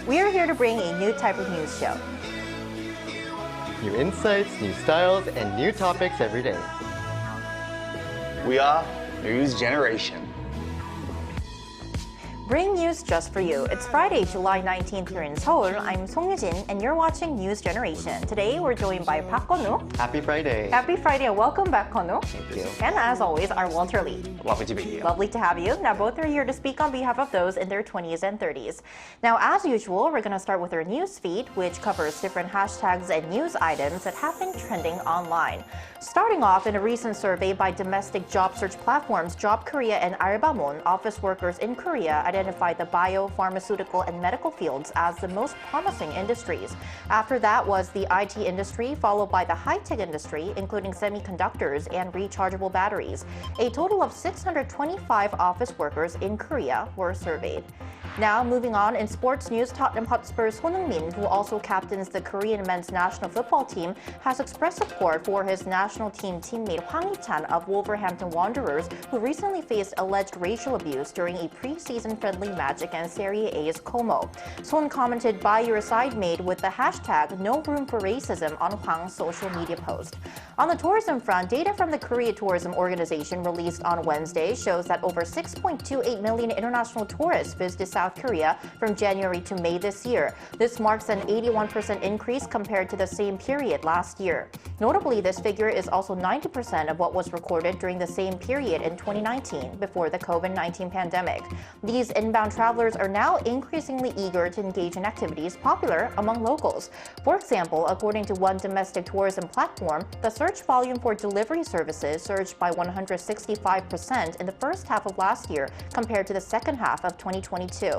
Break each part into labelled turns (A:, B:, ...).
A: We are here to bring a new type of news show.
B: New insights, new styles, and new topics every day.
C: We are News Generation.
A: Bring news just for you. It's Friday, July 19th here in Seoul. I'm Song Yujin, and you're watching News Generation. Today, we're joined by Park Kwon-woo.
B: Happy Friday.
A: Happy Friday, and welcome back, Kwon-woo.
B: Thank you.
A: And as always, our Walter Lee.
C: Lovely to be here.
A: Lovely to have you. Now, both are here to speak on behalf of those in their 20s and 30s. Now, as usual, we're going to start with our news feed, which covers different hashtags and news items that have been trending online. Starting off, in a recent survey by domestic job search platforms Job Korea and Albamon, office workers in Korea identified the bio, pharmaceutical, and medical fields as the most promising industries. After that was the IT industry, followed by the high-tech industry, including semiconductors and rechargeable batteries. A total of 625 office workers in Korea were surveyed. Now, moving on, in sports news, Tottenham Hotspur's Son Heung-min, who also captains the Korean men's national football team, has expressed support for his national team teammate Hwang Hee-chan of Wolverhampton Wanderers, who recently faced alleged racial abuse during a preseason friendly match against Serie A's Como. Son commented, "By your side mate," with the hashtag "No Room for Racism" on Hwang's social media post. On the tourism front, data from the Korea Tourism Organization released on Wednesday shows that over 6.28 million international tourists visited South Korea from January to May this year. This marks an 81% increase compared to the same period last year. Notably, this figure is also 90% of what was recorded during the same period in 2019 before the COVID-19 pandemic. These inbound travelers are now increasingly eager to engage in activities popular among locals. For example, according to one domestic tourism platform, the search volume for delivery services surged by 165% in the first half of last year compared to the second half of 2022.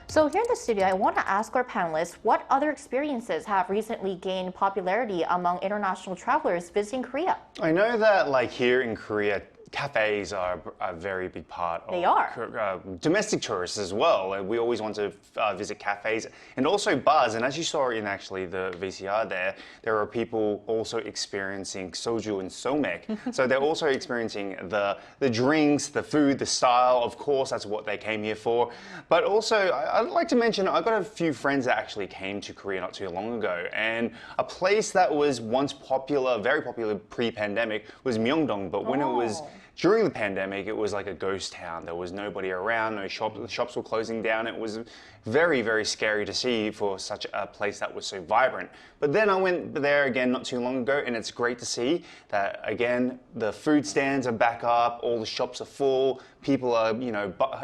A: So here in the studio, I want to ask our panelists what other experiences have recently gained popularity among international travelers visiting Korea.
C: I know that here in Korea, cafes are a very big part of domestic tourists as well. We always want to visit cafes and also bars. And as you saw in actually the VCR there are people also experiencing soju and somek. So they're also experiencing the drinks, the food, the style. Of course, that's what they came here for. But also, I'd like to mention, I've got a few friends that actually came to Korea not too long ago. And a place that was once popular, very popular pre-pandemic, was Myeongdong. But when it was during the pandemic, it was like a ghost town. There was nobody around, no shops. The shops were closing down. It was very, very scary to see for such a place that was so vibrant. But then I went there again not too long ago, and it's great to see that, again, the food stands are back up, all the shops are full, people are,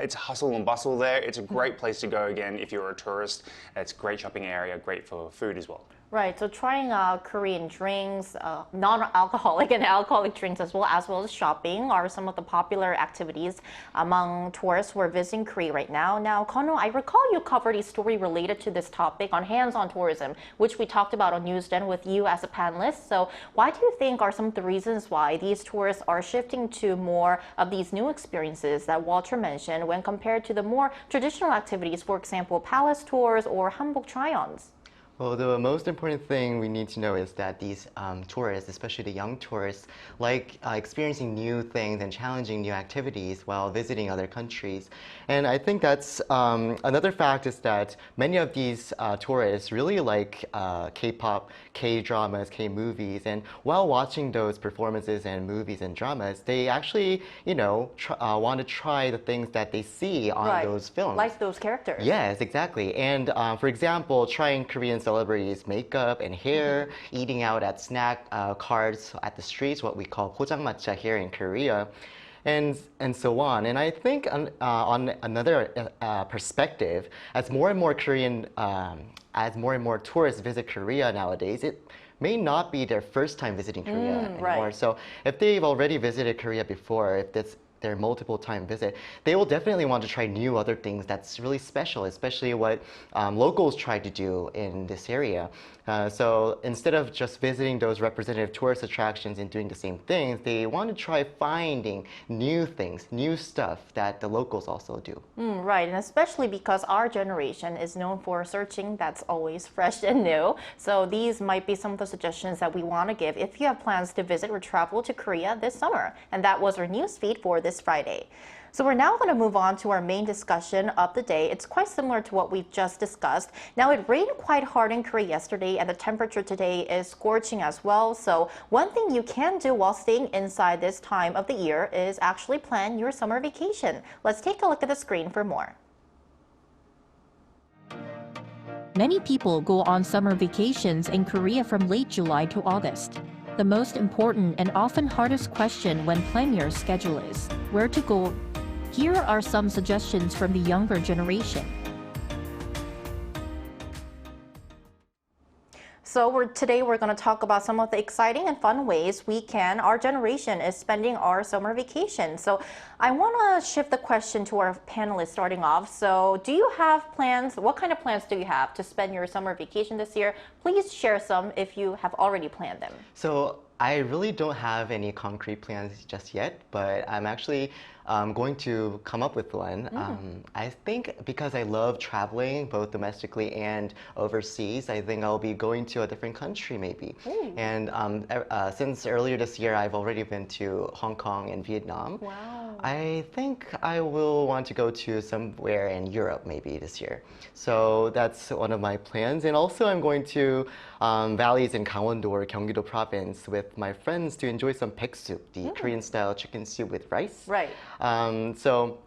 C: it's hustle and bustle there. It's a great place to go again if you're a tourist. It's a great shopping area, great for food as well.
A: Right, so trying Korean drinks, non-alcoholic and alcoholic drinks as well as shopping are some of the popular activities among tourists who are visiting Korea right now. Now, Kwon-woo, I recall you covered a story related to this topic on hands-on tourism, which we talked about on NewsGen with you as a panelist. So why do you think are some of the reasons why these tourists are shifting to more of these new experiences that Walter mentioned when compared to the more traditional activities, for example, palace tours or hanbok try-ons?
B: Well, the most important thing we need to know is that these tourists, especially the young tourists, like experiencing new things and challenging new activities while visiting other countries. And I think that's another fact is that many of these tourists really like K-pop, K-dramas, K-movies. And while watching those performances and movies and dramas, they actually, want to try the things that they see on those films.
A: Like those characters.
B: Yes, exactly. And for example, trying Korean celebrities' makeup and hair, eating out at snack carts at the streets, what we call 포장마차 here in Korea, and so on. And I think on another perspective, as more and more tourists visit Korea nowadays, it may not be their first time visiting Korea anymore.
A: Right.
B: So if they've already visited Korea before, if that's their multiple time visit, they will definitely want to try new other things that's really special, especially what locals try to do in this area. So instead of just visiting those representative tourist attractions and doing the same things, they want to try finding new things, new stuff that the locals also do.
A: Right, and especially because our generation is known for searching that's always fresh and new. So these might be some of the suggestions that we want to give if you have plans to visit or travel to Korea this summer. And that was our news feed for this this Friday. So we're now going to move on to our main discussion of the day. It's quite similar to what we've just discussed. Now, it rained quite hard in Korea yesterday, and the temperature today is scorching as well. So one thing you can do while staying inside this time of the year is actually plan your summer vacation. Let's take a look at the screen for more.
D: Many people go on summer vacations in Korea from late July to August. The most important and often hardest question when planning your schedule is where to go. Here are some suggestions from the younger generation.
A: So today we're going to talk about some of the exciting and fun ways our generation is spending our summer vacation. So I want to shift the question to our panelists starting off. So do you have plans? What kind of plans do you have to spend your summer vacation this year? Please share some if you have already planned them.
B: So I really don't have any concrete plans just yet, but I'm actually going to come up with one. I think because I love traveling both domestically and overseas, I think I'll be going to a different country maybe. And since earlier this year, I've already been to Hong Kong and Vietnam.
A: Wow.
B: I think I will want to go to somewhere in Europe maybe this year. So that's one of my plans. And also I'm going to valleys in Gangwon or Gyeonggi-do province with my friends to enjoy some baek soup, the Korean style chicken soup with rice.
A: Right.
B: So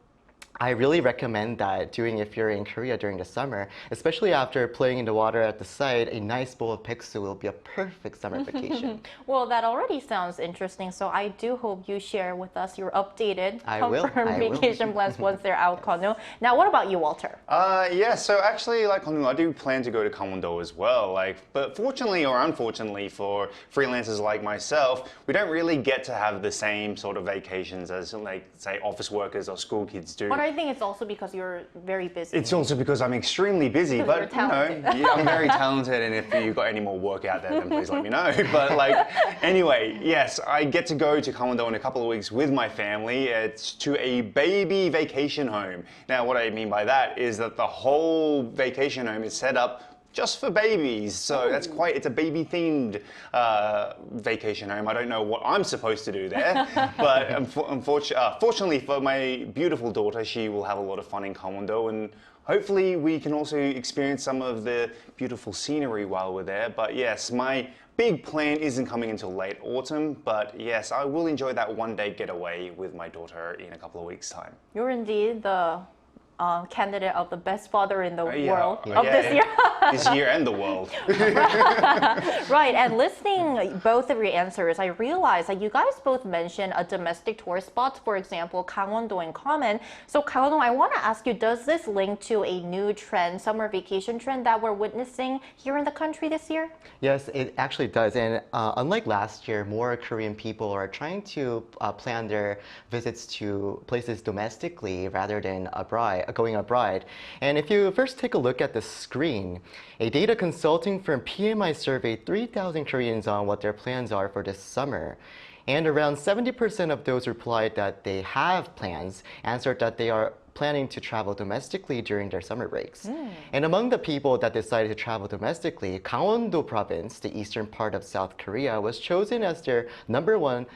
B: I really recommend that doing if you're in Korea during the summer, especially after playing in the water at the site. A nice bowl of baek soup will be a perfect summer vacation.
A: Well, that already sounds interesting. So I do hope you share with us your updated confirmed vacation plans once they're out, Konu. Now, what about you, Walter?
C: Yeah, so actually, like Konu, I do plan to go to Gangwon as well. But fortunately or unfortunately for freelancers like myself, we don't really get to have the same sort of vacations as, say, office workers or school kids do.
A: But I think it's also because you're very busy.
C: It's also because I'm extremely busy, but yeah, I'm very talented, and if you've got any more work out there, then please let me know. But anyway, yes, I get to go to Gangwon in a couple of weeks with my family. It's to a baby vacation home. Now, what I mean by that is that the whole vacation home is set up just for babies. So it's a baby themed vacation home. I don't know what I'm supposed to do there, but fortunately for my beautiful daughter, she will have a lot of fun in Gangwon, and hopefully we can also experience some of the beautiful scenery while we're there. But yes, my big plan isn't coming until late autumn, but yes, I will enjoy that one-day getaway with my daughter in a couple of weeks' time.
A: You're indeed the candidate of the best father in the world of this year.
C: This year and the world.
A: Right, and listening both of your answers, I realized that you guys both mentioned a domestic tourist spots, for example, Gangwon-do in common. So Gangwon-do, I want to ask you, does this link to a new trend, summer vacation trend that we're witnessing here in the country this year?
B: Yes, it actually does. And unlike last year, more Korean people are trying to plan their visits to places domestically rather than going abroad. And if you first take a look at the screen, a data consulting firm PMI surveyed 3,000 Koreans on what their plans are for this summer. And around 70% of those replied that they have plans, answered that they are planning to travel domestically during their summer breaks. And among the people that decided to travel domestically, Gangwon-do province, the eastern part of South Korea, was chosen as their #1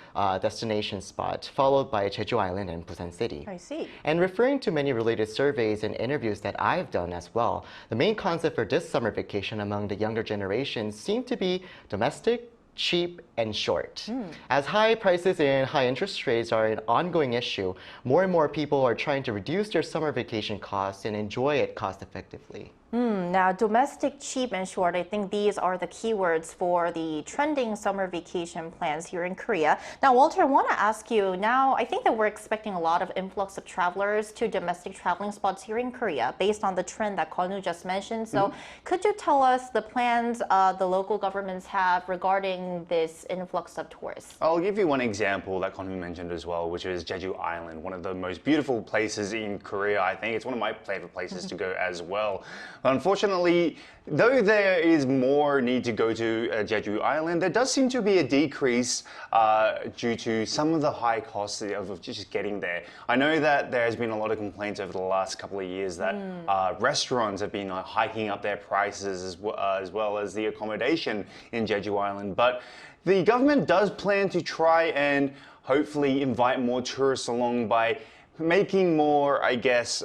B: destination spot, followed by Jeju Island and Busan City.
A: I see.
B: And referring to many related surveys and interviews that I've done as well, the main concept for this summer vacation among the younger generation seemed to be domestic, cheap, and short. As high prices and high interest rates are an ongoing issue, more and more people are trying to reduce their summer vacation costs and enjoy it cost effectively.
A: Now, domestic, cheap, and short, I think these are the keywords for the trending summer vacation plans here in Korea. Now, Walter, I want to ask you, now I think that we're expecting a lot of influx of travelers to domestic traveling spots here in Korea based on the trend that Konu just mentioned. So could you tell us the plans the local governments have regarding this influx of tourists?
C: I'll give you one example that Konu mentioned as well, which is Jeju Island, one of the most beautiful places in Korea. I think it's one of my favorite places to go as well. But unfortunately, though there is more need to go to Jeju Island, there does seem to be a decrease due to some of the high costs of just getting there. I know that there has been a lot of complaints over the last couple of years that restaurants have been hiking up their prices as well as the accommodation in Jeju Island. But the government does plan to try and hopefully invite more tourists along by making more, I guess,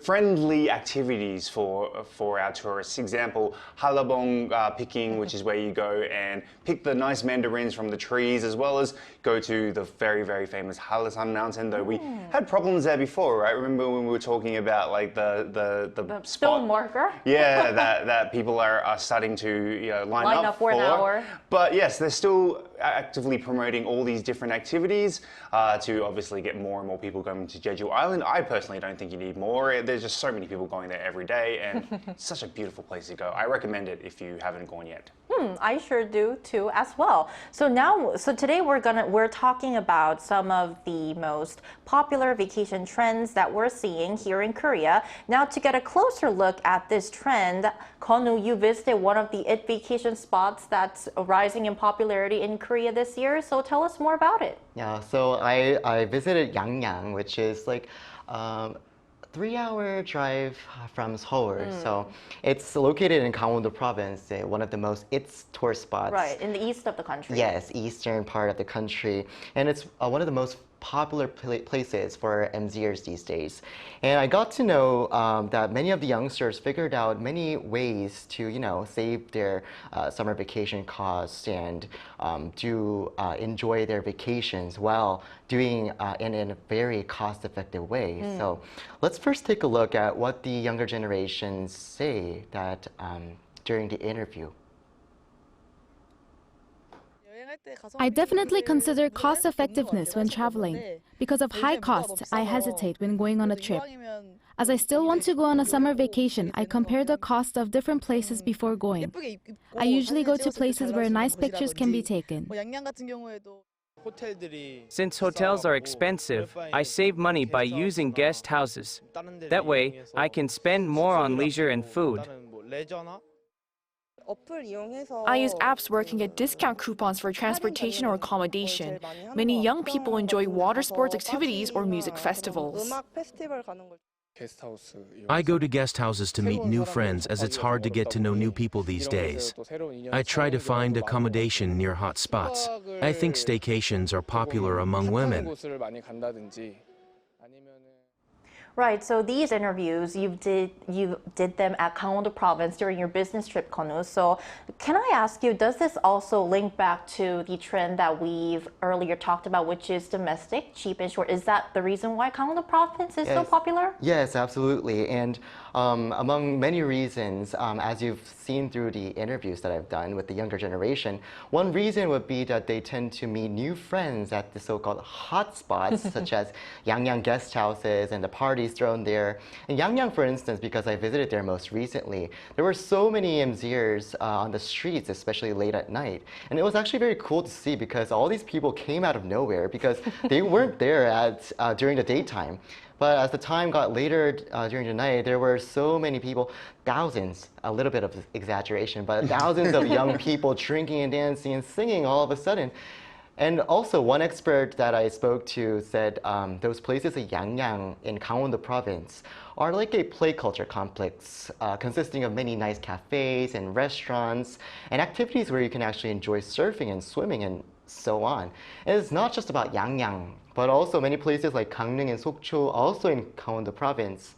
C: friendly activities for our tourists. Example, halabong picking, which is where you go and pick the nice mandarins from the trees, as well as go to the very, very famous Halasan Mountain, though we had problems there before, right? Remember when we were talking about like the spot?
A: Stone marker?
C: Yeah, that people are starting to line up
A: for an hour.
C: But yes, they're still actively promoting all these different activities to obviously get more and more people going to Jeju Island. I personally don't think you need more. There's just so many people going there every day, and it's such a beautiful place to go. I recommend it if you haven't gone yet.
A: I sure do too as well. So today we're talking about some of the most popular vacation trends that we're seeing here in Korea. Now, to get a closer look at this trend, Konu, you visited one of the IT vacation spots that's rising in popularity in Korea this year. So tell us more about it.
B: Yeah, so I visited Yangyang, which is like 3-hour drive from Seoul. So it's located in Gangwon province, one of the most tourist spots.
A: Right, in the east of the country.
B: Yes, eastern part of the country. And it's one of the most popular places for MZers these days. And I got to know that many of the youngsters figured out many ways to, save their summer vacation costs and to enjoy their vacations while doing in a very cost-effective way. So let's first take a look at what the younger generations say that during the interview.
E: I definitely consider cost effectiveness when traveling. Because of high costs, I hesitate when going on a trip. As I still want to go on a summer vacation, I compare the cost of different places before going. I usually go to places where nice pictures can be taken.
F: Since hotels are expensive, I save money by using guest houses. That way, I can spend more on leisure and food.
G: I use apps where I can get discount coupons for transportation or accommodation. Many young people enjoy water sports activities or music festivals.
H: I go to guest houses to meet new friends as it's hard to get to know new people these days. I try to find accommodation near hot spots. I think staycations are popular among women.
A: Right, so these interviews, you did them at Gangwon province during your business trip, Konu. So can I ask you, does this also link back to the trend that we've earlier talked about, which is domestic, cheap and short? Is that the reason why Gangwon province is so popular?
B: Yes, absolutely. And among many reasons, as you've seen through the interviews that I've done with the younger generation, one reason would be that they tend to meet new friends at the so-called hot spots, such as Yangyang guest houses and the parties thrown there. In Yangyang, for instance, because I visited there most recently, there were so many MZers on the streets, especially late at night. And it was actually very cool to see because all these people came out of nowhere because they weren't there during the daytime. But as the time got later during the night, there were so many people, thousands, a little bit of exaggeration, but thousands of young people drinking and dancing and singing all of a sudden. And also, one expert that I spoke to said those places in Yangyang in Gangwon province are like a play culture complex consisting of many nice cafes and restaurants and activities where you can actually enjoy surfing and swimming and so on. And it's not just about Yangyang, but also many places like Gangneung and Sokcho, also in Gangwon province.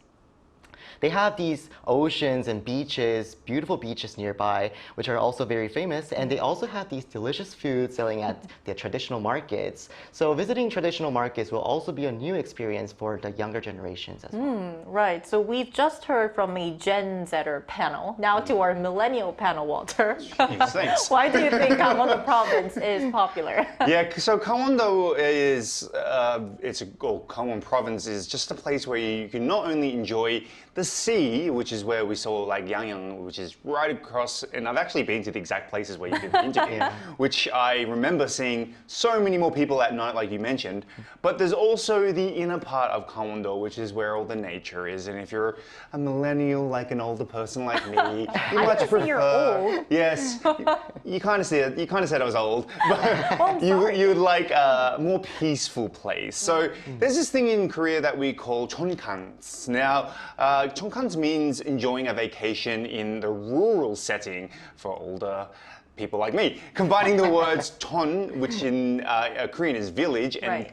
B: They have these oceans and beaches, beautiful beaches nearby, which are also very famous. And they also have these delicious foods selling at the traditional markets. So visiting traditional markets will also be a new experience for the younger generations as well.
A: Right. So we've just heard from a Gen Zer panel. Now to our millennial panel, Walter.
C: Thanks.
A: Why do you think Gangwon province is popular?
C: Yeah, so Gangwon Gangwon province is just a place where you can not only enjoy the The sea, which is where we saw like Yangyang, which is right across, and I've actually been to the exact places where you did the interview, which I remember seeing so many more people at night, like you mentioned. But there's also the inner part of Gangwon, which is where all the nature is. And if you're a millennial, like an older person like me, you much prefer.
A: You're old.
C: Yes, you kind of said I was old, but you would like a more peaceful place. So there's this thing in Korea that we call chonkangs. Now, chonkangs means enjoying a vacation in the rural setting for older people like me. Combining the words ton, which in Korean is village, and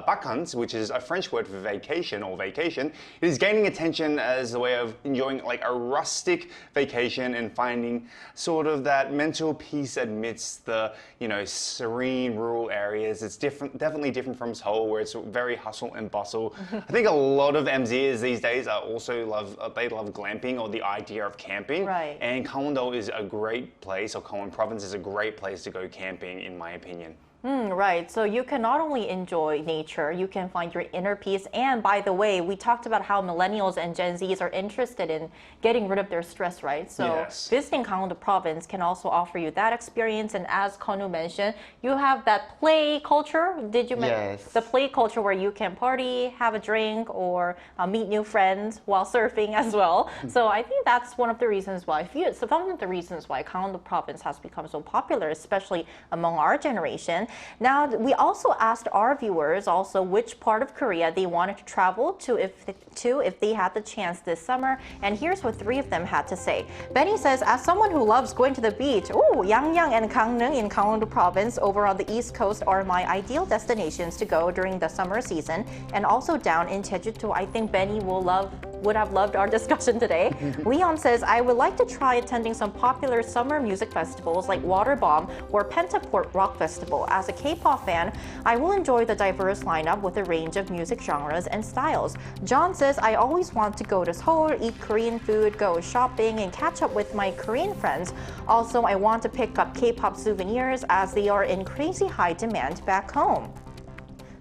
C: vacances, which is a French word for vacation or vacation, it is gaining attention as a way of enjoying like a rustic vacation and finding sort of that mental peace amidst the, you know, serene rural areas. It's definitely different from Seoul, where it's very hustle and bustle. I think a lot of MZers these days are also love glamping or the idea of camping.
A: Right.
C: And Gangwon is a great place, or Gangwon Province is a great place to go camping, in my opinion.
A: Right, so you can not only enjoy nature, you can find your inner peace. And by the way, we talked about how millennials and Gen Zs are interested in getting rid of their stress, right? So visiting Gangwon Province can also offer you that experience. And as Konu mentioned, you have that play culture. Did you mention the play culture where you can party, have a drink, or meet new friends while surfing as well? So I think that's one of the reasons why Gangwon Province has become so popular, especially among our generation. Now, we also asked our viewers also which part of Korea they wanted to travel to if they had the chance this summer. And here's what 3 of them had to say. Benny says, as someone who loves going to the beach, Yangyang and Gangneung in Gangwon Province over on the East Coast are my ideal destinations to go during the summer season. And also down in Jeju-do. I think Benny would have loved our discussion today. Leon says, I would like to try attending some popular summer music festivals like Water Bomb or Pentaport Rock Festival. As a K-pop fan, I will enjoy the diverse lineup with a range of music genres and styles. John says, I always want to go to Seoul, eat Korean food, go shopping, and catch up with my Korean friends. Also, I want to pick up K-pop souvenirs as they are in crazy high demand back home.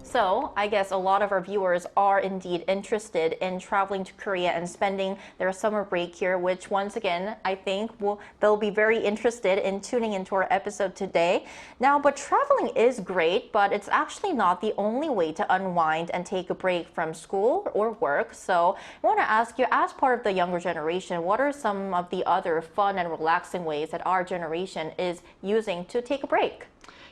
A: So I guess a lot of our viewers are indeed interested in traveling to Korea and spending their summer break here, which once again, I think they'll be very interested in tuning into our episode today. Now, but traveling is great, but it's actually not the only way to unwind and take a break from school or work. So I want to ask you, as part of the younger generation, what are some of the other fun and relaxing ways that our generation is using to take a break?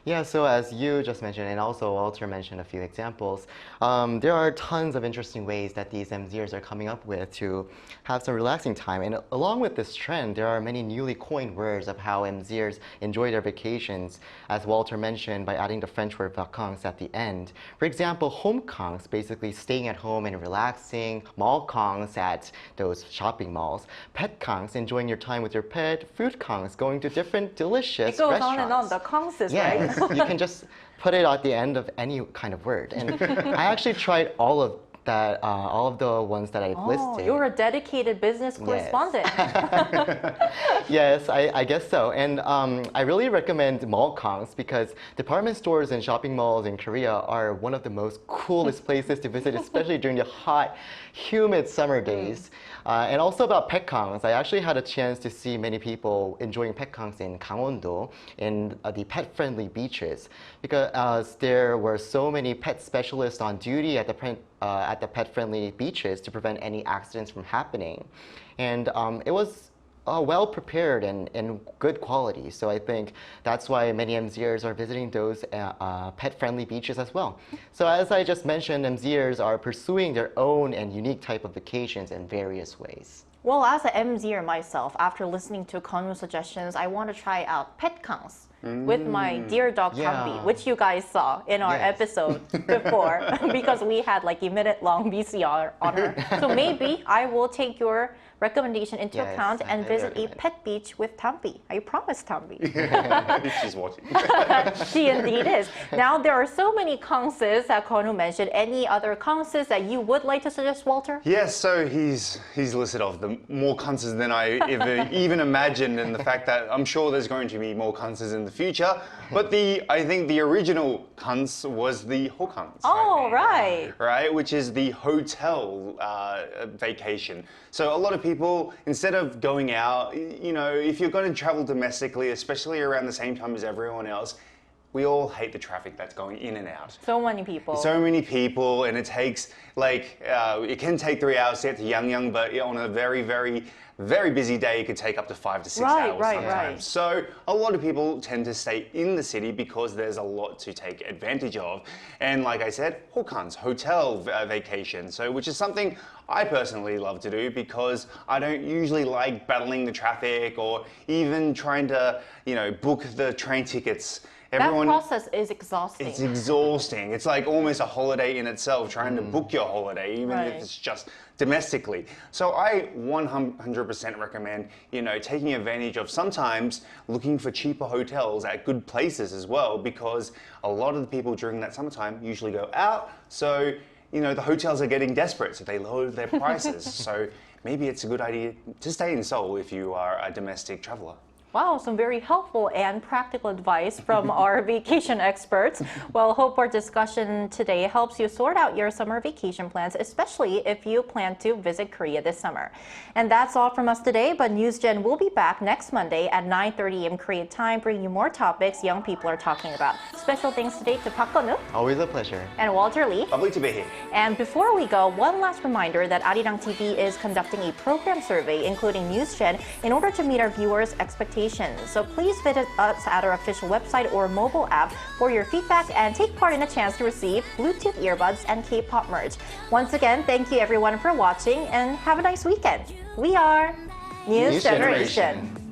B: Yeah, so as you just mentioned, and also Walter mentioned a few examples, there are tons of interesting ways that these MZers are coming up with to have some relaxing time. And along with this trend, there are many newly coined words of how MZers enjoy their vacations, as Walter mentioned, by adding the French word vacances at the end. For example, homekangs, basically staying at home and relaxing, mallkangs at those shopping malls, petkangs, enjoying your time with your pet, foodkangs, going to different delicious restaurants. It goes on and on,
A: the kangs is right.
B: You can just put it at the end of any kind of word. And I actually tried all of that, all of the ones that I've listed.
A: You're a dedicated business correspondent.
B: Yes, I guess so. And I really recommend mallkangs because department stores and shopping malls in Korea are one of the most coolest places to visit, especially during the hot, humid summer days. And also about petkangs, I actually had a chance to see many people enjoying petkangs in Gangwon-do, in the pet-friendly beaches, because there were so many pet specialists on duty at the pet-friendly beaches to prevent any accidents from happening. And it was well prepared and good quality. So I think that's why many MZers are visiting those pet-friendly beaches as well. So as I just mentioned, MZers are pursuing their own and unique type of vacations in various ways.
A: Well, as an MZer myself, after listening to Konu's suggestions, I want to try out petkangs with my dear dog Tambi, which you guys saw in our episode before, because we had like a minute-long VCR on her. So maybe I will take your recommendation into account and visit a pet beach with Tambi. I promise, Tambi.
C: She's watching.
A: She indeed is. Now, there are so many kangses that Konu mentioned. Any other kangses that you would like to suggest, Walter?
C: Yes, so he's listed off more concerts than I ever even imagined, and the fact that I'm sure there's going to be more concerts in the future. But I think the original cons was the hokans.
A: Oh, right.
C: Right, which is the hotel vacation. So a lot of people, instead of going out, you know, if you're going to travel domestically, especially around the same time as everyone else, we all hate the traffic that's going in and out.
A: So many people.
C: So many people, and it takes it can take 3 hours to get to Yangyang, but on a very, very, very busy day, it could take up to 5 to 6 hours sometimes. Right. So a lot of people tend to stay in the city because there's a lot to take advantage of. And like I said, hokans, hotel vacation, which is something I personally love to do because I don't usually like battling the traffic or even trying to, you know, book the train tickets.
A: That process is exhausting.
C: It's exhausting. It's like almost a holiday in itself, trying to book your holiday, even if it's just domestically. So I 100% recommend, you know, taking advantage of sometimes looking for cheaper hotels at good places as well, because a lot of the people during that summertime usually go out. So, you know, the hotels are getting desperate, so they lower their prices. So maybe it's a good idea to stay in Seoul if you are a domestic traveler.
A: Wow, some very helpful and practical advice from our vacation experts. Well, hope our discussion today helps you sort out your summer vacation plans, especially if you plan to visit Korea this summer. And that's all from us today, but NewsGen will be back next Monday at 9:30 a.m. Korean time, bringing you more topics young people are talking about. Special thanks today to Park Gun-woo.
B: Always a pleasure.
A: And Walter Lee.
C: Lovely to be here.
A: And before we go, one last reminder that Arirang TV is conducting a program survey, including NewsGen, in order to meet our viewers' expectations. So please visit us at our official website or mobile app for your feedback and take part in a chance to receive Bluetooth earbuds and K-pop merch. Once again, thank you everyone for watching and have a nice weekend. We are News Generation.